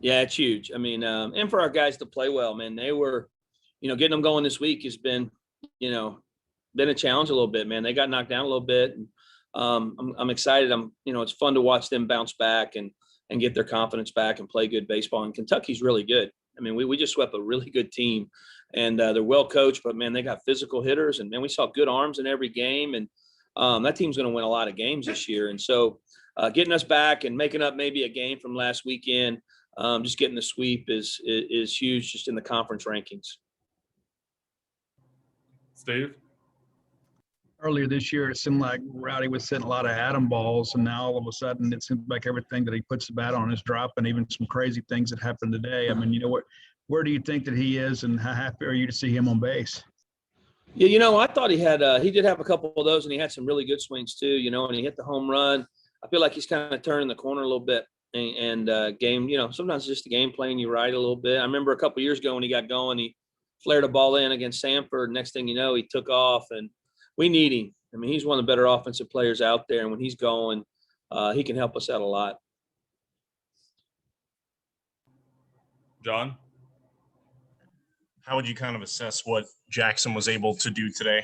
Yeah, it's huge. I mean, and for our guys to play well, man, they were, getting them going this week has been, you know, been a challenge a little bit, man. They got knocked down a little bit. And I'm excited. It's fun to watch them bounce back and get their confidence back and play good baseball. And Kentucky's really good. I mean, we just swept a really good team, and they're well coached, but man, they got physical hitters, and man, we saw good arms in every game. And that team's going to win a lot of games this year. And so getting us back and making up maybe a game from last weekend, just getting the sweep is huge just in the conference rankings. Steve? Earlier this year, it seemed like Rowdy was hitting a lot of atom balls, and now all of a sudden it seems like everything that he puts the bat on is dropping, even some crazy things that happened today. I mean, where do you think that he is, and how happy are you to see him on base? Yeah, I thought he did have a couple of those, and he had some really good swings too, and he hit the home run. I feel like he's kind of turning the corner a little bit, and game, sometimes it's just the game playing you right a little bit. I remember a couple of years ago when he got going, he flared a ball in against Sanford. Next thing you know, he took off, and we need him. I mean, he's one of the better offensive players out there, and when he's going, he can help us out a lot. John? How would you kind of assess what Jackson was able to do today?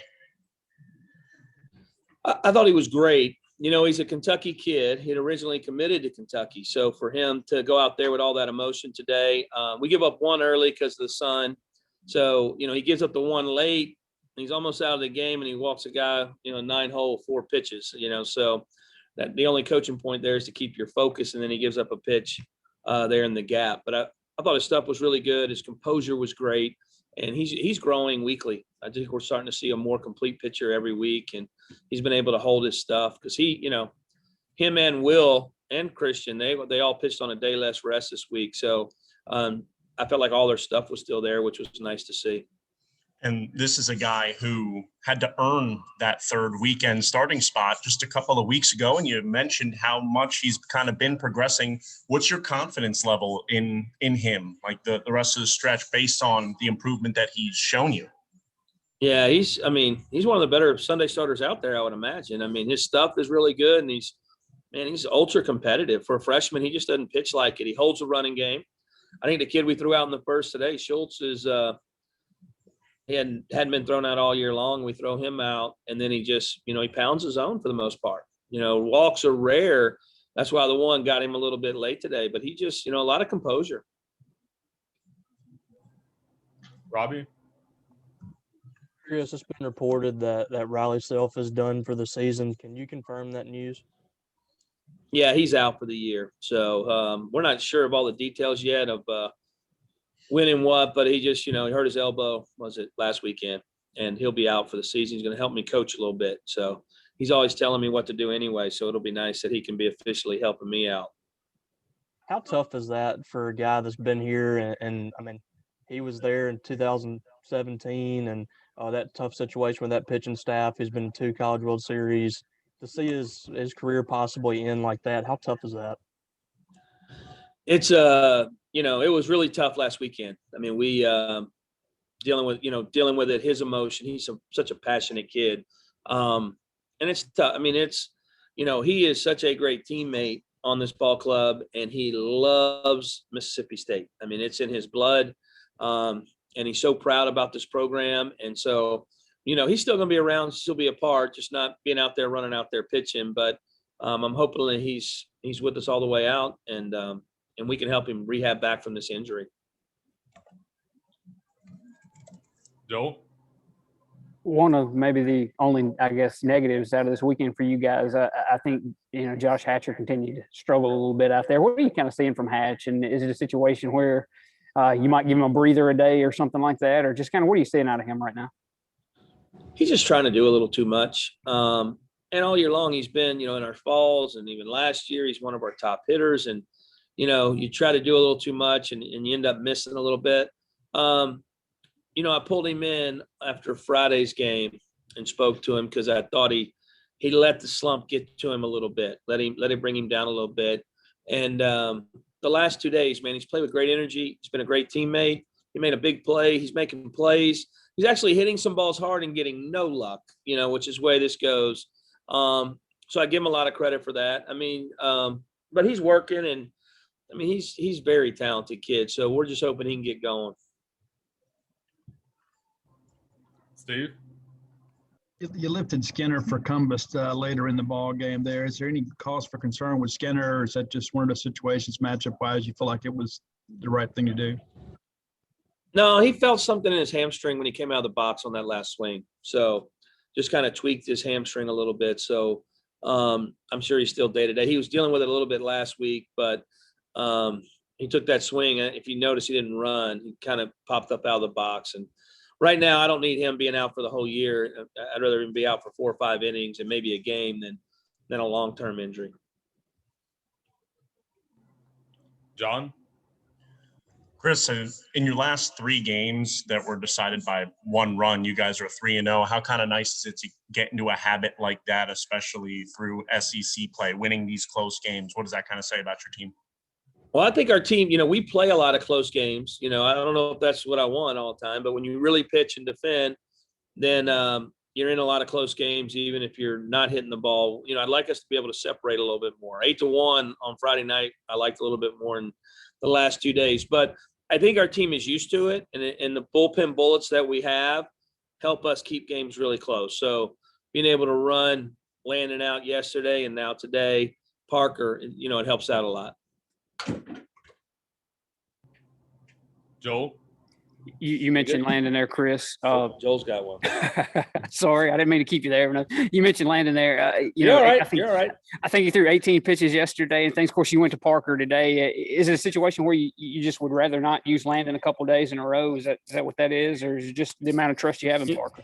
I thought he was great. He's a Kentucky kid. He had originally committed to Kentucky. So for him to go out there with all that emotion today, we give up one early because of the sun. So, he gives up the one late. He's almost out of the game, and he walks a guy, 9-hole, 4 pitches, so that the only coaching point there is to keep your focus, and then he gives up a pitch there in the gap. But I thought his stuff was really good. His composure was great, and he's growing weekly. I think we're starting to see a more complete pitcher every week, and he's been able to hold his stuff because him and Will and Christian, they all pitched on a day less rest this week. So I felt like all their stuff was still there, which was nice to see. And this is a guy who had to earn that third weekend starting spot just a couple of weeks ago. And you mentioned how much he's kind of been progressing. What's your confidence level in him, like the rest of the stretch, based on the improvement that he's shown you? Yeah, he's one of the better Sunday starters out there, I would imagine. I mean, his stuff is really good, and he's ultra competitive. For a freshman, he just doesn't pitch like it. He holds a running game. I think the kid we threw out in the first today, Shultz, is he hadn't been thrown out all year long. We throw him out, and then he just, he pounds his own for the most part. Walks are rare. That's why the one got him a little bit late today. But he just, a lot of composure. Robbie? Chris, it's been reported that Riley Self is done for the season. Can you confirm that news? Yeah, he's out for the year. So we're not sure of all the details yet of when and what, but he just, he hurt his elbow, was it last weekend, and he'll be out for the season. He's going to help me coach a little bit. So he's always telling me what to do anyway. So it'll be nice that he can be officially helping me out. How tough is that for a guy that's been here? And I mean, he was there in 2017 and that tough situation with that pitching staff. He's been in 2 College World Series. To see his career possibly end like that, how tough is that? It's it was really tough last weekend. I mean, we dealing with it, his emotion. He's such a passionate kid, and it's tough. I mean, he is such a great teammate on this ball club, and he loves Mississippi State. I mean, it's in his blood, and he's so proud about this program. And so, he's still going to be around, still be a part, just not being out there running out there pitching. But I'm hoping that he's with us all the way out, and we can help him rehab back from this injury. Joel? One of maybe the only, I guess, negatives out of this weekend for you guys, I think, Josh Hatcher continued to struggle a little bit out there. What are you kind of seeing from Hatch? And is it a situation where you might give him a breather a day or something like that? Or just kind of what are you seeing out of him right now? He's just trying to do a little too much. And all year long, he's been, in our falls, and even last year, he's one of our top hitters. And, you try to do a little too much and you end up missing a little bit. I pulled him in after Friday's game and spoke to him because I thought he let the slump get to him a little bit, let it bring him down a little bit. And the last 2 days, man, he's played with great energy. He's been a great teammate. He made a big play. He's making plays. He's actually hitting some balls hard and getting no luck, which is the way this goes. So I give him a lot of credit for that. I mean, but he's working, and I mean, he's very talented kid. So we're just hoping he can get going. Steve? You lifted Skinner for Cumbus later in the ball game there. Is there any cause for concern with Skinner, or is that just one of those situations matchup-wise you feel like it was the right thing to do? No, he felt something in his hamstring when he came out of the box on that last swing. So just kind of tweaked his hamstring a little bit. So I'm sure he's still day-to-day. He was dealing with it a little bit last week, but he took that swing. If you notice, he didn't run. He kind of popped up out of the box. And right now, I don't need him being out for the whole year. I'd rather him be out for 4 or 5 innings and maybe a game than a long-term injury. John? Chris, in your last 3 games that were decided by 1 run, you guys are 3-0. How kind of nice is it to get into a habit like that, especially through SEC play, winning these close games? What does that kind of say about your team? Well, I think our team, we play a lot of close games. I don't know if that's what I want all the time, but when you really pitch and defend, then you're in a lot of close games, even if you're not hitting the ball. I'd like us to be able to separate a little bit more. 8-1 on Friday night, I liked a little bit more in the last 2 days. But I think our team is used to it, and the bullpen bullets that we have help us keep games really close. So being able to run Landon out yesterday and now today, Parker, it helps out a lot. Joel? You mentioned Landon there, Chris. Joel's got one. Sorry, I didn't mean to keep you there. No, you mentioned Landon there. You're all right. You're all right. I think he threw 18 pitches yesterday and things. Of course, you went to Parker today. Is it a situation where you just would rather not use Landon a couple of days in a row? Is that what that is? Or is it just the amount of trust you have in Parker?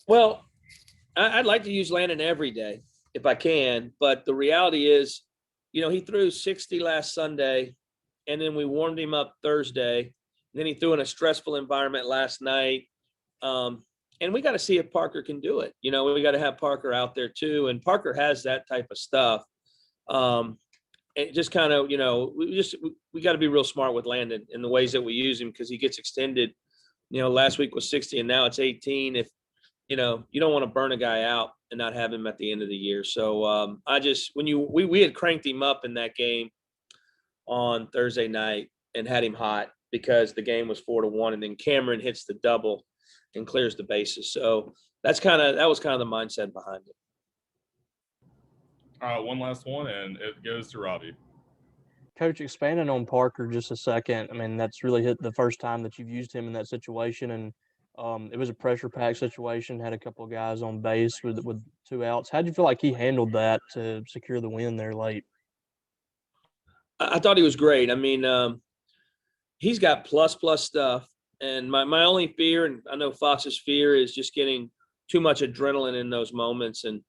Well, I'd like to use Landon every day if I can. But the reality is, he threw 60 last Sunday, and then we warmed him up Thursday. Then he threw in a stressful environment last night. And we got to see if Parker can do it. We got to have Parker out there too. And Parker has that type of stuff. It just kind of, we got to be real smart with Landon in the ways that we use him, because he gets extended. Last week was 60 and now it's 18. If, you don't want to burn a guy out and not have him at the end of the year. So we had cranked him up in that game on Thursday night and had him hot, because the game was 4-1, and then Cameron hits the double and clears the bases. So that was kind of the mindset behind it. All right, one last one, and it goes to Robbie. Coach, expanding on Parker just a second. I mean, that's really hit the first time that you've used him in that situation, and it was a pressure-packed situation. Had a couple of guys on base with 2 outs. How did you feel like he handled that to secure the win there late? I thought he was great. I mean, he's got plus stuff. And my only fear, and I know Fox's fear, is just getting too much adrenaline in those moments. And,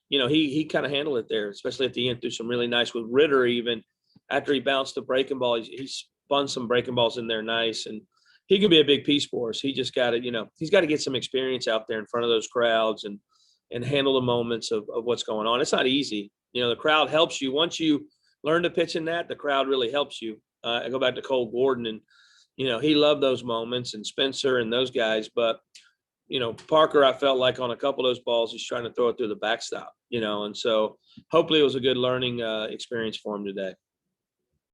he kind of handled it there, especially at the end, threw some really nice with Ritter. Even after he bounced the breaking ball, he spun some breaking balls in there nice. And he could be a big piece for us. He just got to, he's got to get some experience out there in front of those crowds and handle the moments of what's going on. It's not easy. The crowd helps you. Once you learn to pitch in that, the crowd really helps you. I go back to Cole Gordon, and, he loved those moments, and Spencer and those guys. But, Parker, I felt like on a couple of those balls, he's trying to throw it through the backstop, and so hopefully it was a good learning experience for him today.